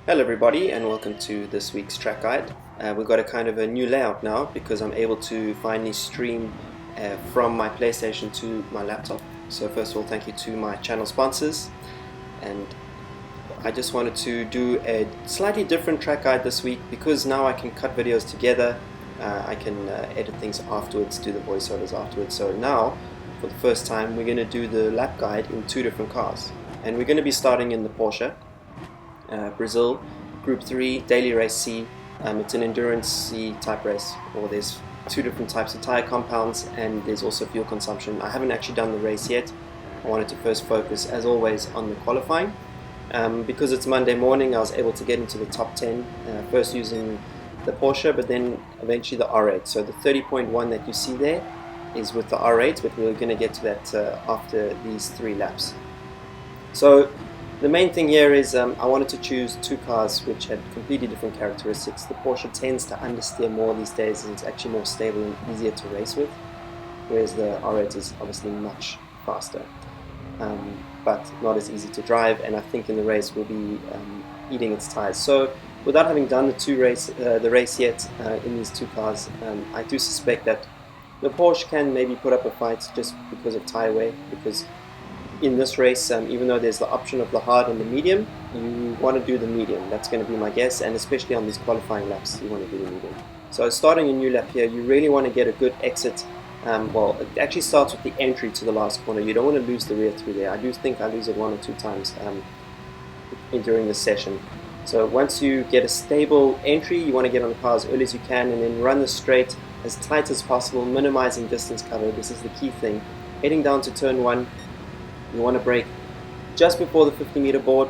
Hello everybody and welcome to this week's track guide. We've got a kind of a new layout now because I'm able to finally stream from my PlayStation to my laptop. So first of all, thank you to my channel sponsors, and I just wanted to do a slightly different track guide this week because now I can cut videos together. I can edit things afterwards, do the voiceovers afterwards. So now for the first time we're going to do the lap guide in two different cars, and we're going to be starting in the Porsche Brazil GR3 Daily Race C. It's an endurance C type race, or there's two different types of tire compounds and there's also fuel consumption. I haven't actually done the race yet. I wanted to first focus, as always, on the qualifying. Because it's Monday morning, I was able to get into the top 10, first using the Porsche, but then eventually the R8. So the 30.1 that you see there is with the R8, but we're going to get to that after these three laps. So the main thing here is I wanted to choose two cars which had completely different characteristics. The Porsche tends to understeer more these days, and it's actually more stable and easier to race with, whereas the R8 is obviously much faster, but not as easy to drive, and I think in the race will be eating its tires. So without having done the race yet in these two cars, I do suspect that the Porsche can maybe put up a fight just because of tire wear, because in this race, even though there's the option of the hard and the medium, you want to do the medium. That's going to be my guess, and especially on these qualifying laps, you want to do the medium. So starting a new lap here, you really want to get a good exit. Well, it actually starts with the entry to the last corner. You don't want to lose the rear through there. I do think I lose it one or two times during this session. So once you get a stable entry, you want to get on the car as early as you can and then run the straight as tight as possible, minimizing distance cover. This is the key thing. Heading down to turn 1, you want to brake just before the 50-meter board,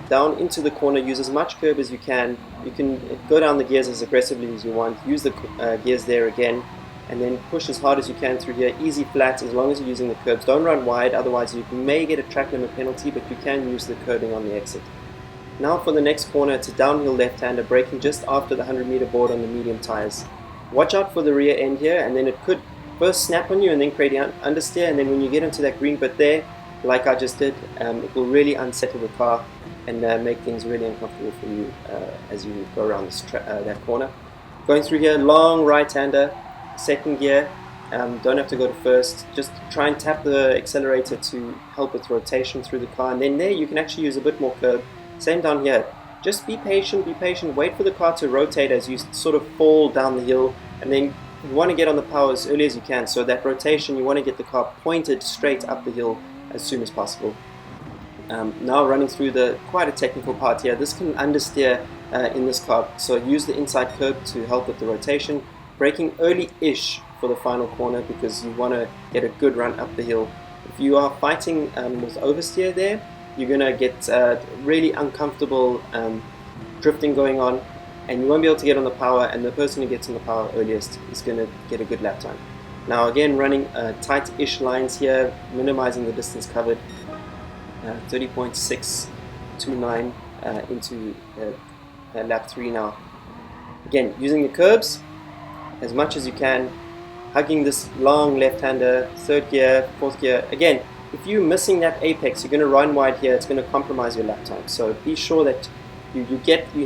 down into the corner, use as much curb as you can. You can go down the gears as aggressively as you want, use the gears there again, and then push as hard as you can through here. Easy flat as long as you're using the curbs. Don't run wide, otherwise you may get a track limit penalty, but you can use the curbing on the exit. Now for the next corner, it's a downhill left-hander, braking just after the 100-meter board on the medium tires. Watch out for the rear end here, and then it could first snap on you and then create an understeer, and then when you get into that green bit there, like I just did, it will really unsettle the car and make things really uncomfortable for you as you go around that corner. Going through here, long right-hander, second gear, don't have to go to first, just try and tap the accelerator to help with rotation through the car, and then there you can actually use a bit more curb. Same down here, just be patient, wait for the car to rotate as you sort of fall down the hill, and then you want to get on the power as early as you can, so that rotation, you want to get the car pointed straight up the hill as soon as possible. Now running through quite a technical part here. This can understeer in this car, so use the inside curb to help with the rotation. Braking early-ish for the final corner because you want to get a good run up the hill. If you are fighting with oversteer there, you're going to get really uncomfortable drifting going on, and you won't be able to get on the power, and the person who gets on the power earliest is going to get a good lap time. Now again, running tight-ish lines here, minimizing the distance covered, 30.629 into lap 3 now. Again, using the curbs as much as you can, hugging this long left-hander, third gear, fourth gear. Again, if you're missing that apex, you're going to run wide here, it's going to compromise your lap time. So be sure that you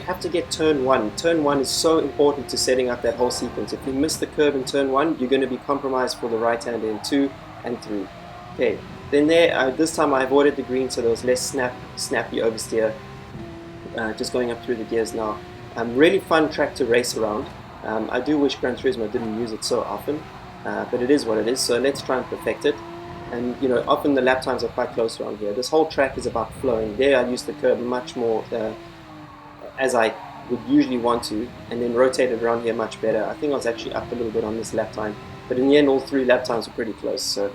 have to get turn 1. Turn 1 is so important to setting up that whole sequence. If you miss the curb in turn 1, you're going to be compromised for the right-hander in 2 and 3. Okay, then there, this time I avoided the green, so there was less snappy oversteer. Just going up through the gears now. Really fun track to race around. I do wish Gran Turismo didn't use it so often, but it is what it is, so let's try and perfect it. And you know, often the lap times are quite close around here. This whole track is about flowing. There I used the curb much more as I would usually want to, and then rotated around here much better. I think I was actually up a little bit on this lap time, but in the end all three lap times were pretty close, so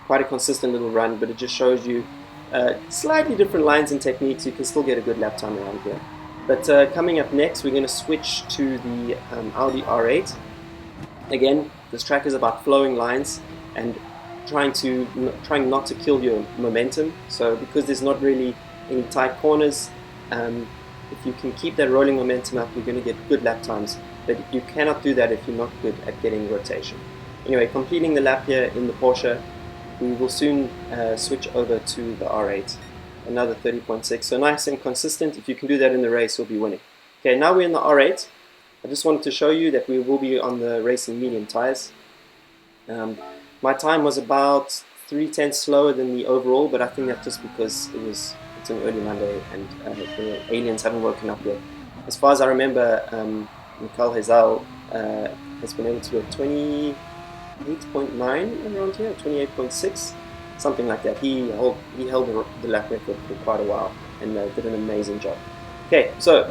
quite a consistent little run, but it just shows you slightly different lines and techniques. You can still get a good lap time around here. But coming up next, we're going to switch to the Audi R8. Again, this track is about flowing lines and trying not to kill your momentum. So because there's not really any tight corners, if you can keep that rolling momentum up, you're going to get good lap times, but you cannot do that if you're not good at getting rotation. Anyway, completing the lap here in the Porsche, we will soon switch over to the R8. another 30.6. So nice and consistent. If you can do that in the race, you'll be winning. Okay, now we're in the R8. I just wanted to show you that we will be on the racing medium tires. My time was about 3/10 slower than the overall, but I think that's just because it's an early Monday and the aliens haven't woken up yet. As far as I remember, Mikhail Hazel has been able to get 28.9 around here, 28.6, something like that. He held the lap record for quite a while and did an amazing job. Okay, so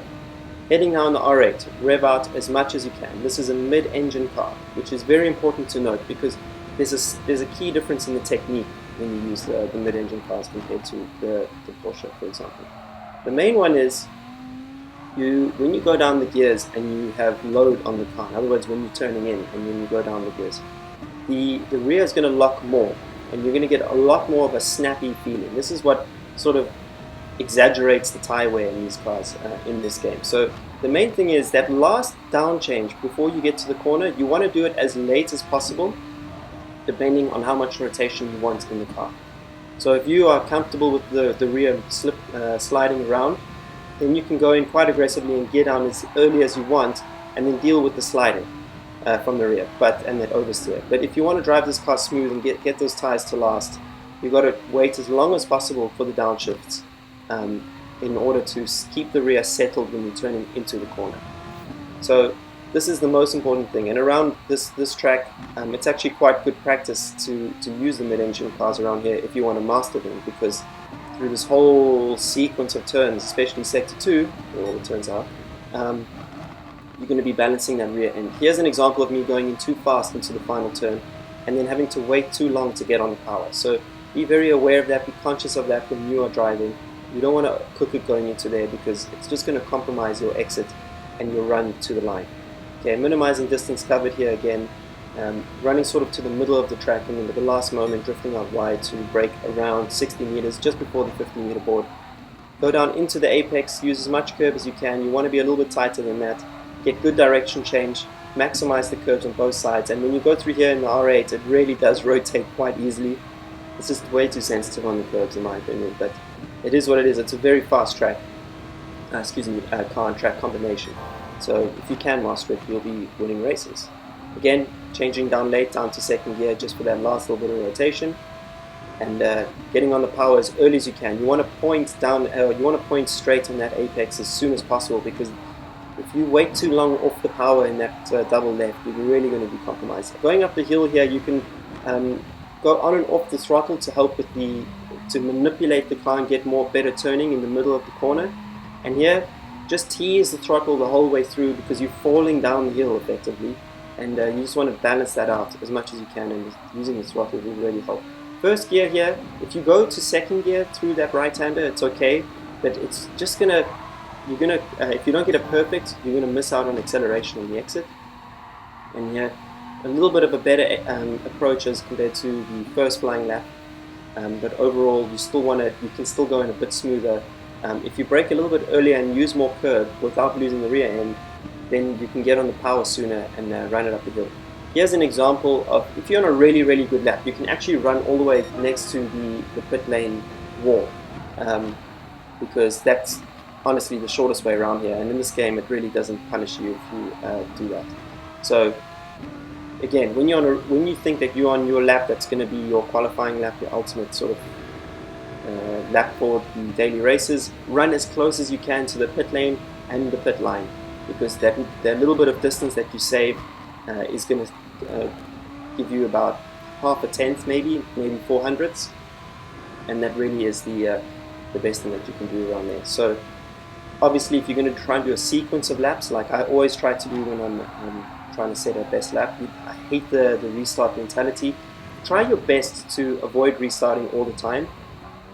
heading now on the R8, rev out as much as you can. This is a mid-engine car, which is very important to note because there's a key difference in the technique when you use the mid-engine cars compared to the Porsche, for example. The main one is when you go down the gears and you have load on the car, in other words, when you're turning in and when you go down the gears, the rear is going to lock more and you're going to get a lot more of a snappy feeling. This is what sort of exaggerates the tire wear in these cars in this game. So the main thing is that last down change before you get to the corner, you want to do it as late as possible, depending on how much rotation you want in the car. So if you are comfortable with the rear sliding around, then you can go in quite aggressively and gear down as early as you want and then deal with the sliding from the rear and that oversteer. But if you want to drive this car smooth and get those tires to last, you've got to wait as long as possible for the downshifts in order to keep the rear settled when you're turning into the corner. So this is the most important thing, and around this track, it's actually quite good practice to use the mid-engine cars around here if you want to master them, because through this whole sequence of turns, especially sector 2, where all the turns are, you're going to be balancing that rear end. Here's an example of me going in too fast into the final turn and then having to wait too long to get on the power. So be very aware of that, be conscious of that when you are driving. You don't want to cook it going into there because it's just going to compromise your exit and your run to the line. Okay, minimizing distance covered here again, running sort of to the middle of the track and then at the last moment drifting out wide to brake around 60 meters just before the 50-meter board. Go down into the apex, use as much curve as you can. You want to be a little bit tighter than that. Get good direction change, maximize the curves on both sides, and when you go through here in the R8, it really does rotate quite easily. It's just way too sensitive on the curves in my opinion, but it is what it is. It's a very fast track, car and track combination. So if you can master it, you'll be winning races. Again, changing down late down to second gear just for that last little bit of rotation, and getting on the power as early as you can. You want to point down, you want to point straight on that apex as soon as possible, because if you wait too long off the power in that double left, you're really going to be compromised. Going up the hill here, you can go on and off the throttle to help with to manipulate the car and get better turning in the middle of the corner. And here, just tease the throttle the whole way through because you're falling down the hill effectively, and you just want to balance that out as much as you can, and using the throttle will really help. First gear here, if you go to second gear through that right-hander, it's okay, but it's just gonna, if you don't get it perfect, you're gonna miss out on acceleration on the exit. And here, a little bit of a better approach as compared to the first flying lap, but overall you can still go in a bit smoother. If you brake a little bit earlier and use more curb without losing the rear end, then you can get on the power sooner and run it up the hill. Here's an example of, if you're on a really, really good lap, you can actually run all the way next to the pit lane wall, because that's honestly the shortest way around here, and in this game it really doesn't punish you if you do that. So again, when you think that you're on your lap, that's going to be your qualifying lap, your ultimate sort of lap for the daily races, run as close as you can to the pit lane and the pit line, because that little bit of distance that you save is going to give you about half a tenth, maybe 400ths, and that really is the best thing that you can do around there. So obviously, if you're going to try and do a sequence of laps, like I always try to do when I'm trying to set a best lap, I hate the restart mentality. Try your best to avoid restarting all the time,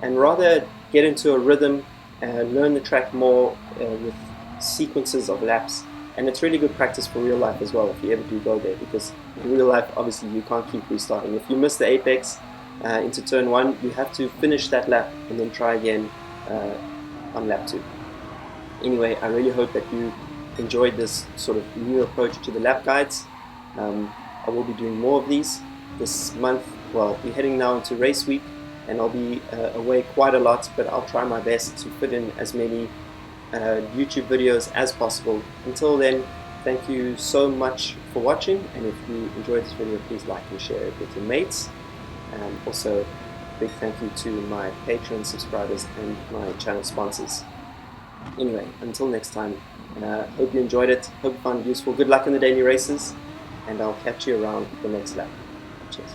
and rather get into a rhythm and learn the track more with sequences of laps. And it's really good practice for real life as well if you ever do go there, because in real life obviously you can't keep restarting. If you miss the apex into turn 1, you have to finish that lap and then try again on lap 2. Anyway, I really hope that you enjoyed this sort of new approach to the lap guides. I will be doing more of these this month. Well, we're heading now into race week, and I'll be away quite a lot, but I'll try my best to fit in as many YouTube videos as possible. Until then, thank you so much for watching, and if you enjoyed this video, please like and share it with your mates. Also, big thank you to my Patreon subscribers and my channel sponsors. Anyway, until next time, hope you enjoyed it, hope you found it useful. Good luck in the daily races, and I'll catch you around the next lap. Cheers.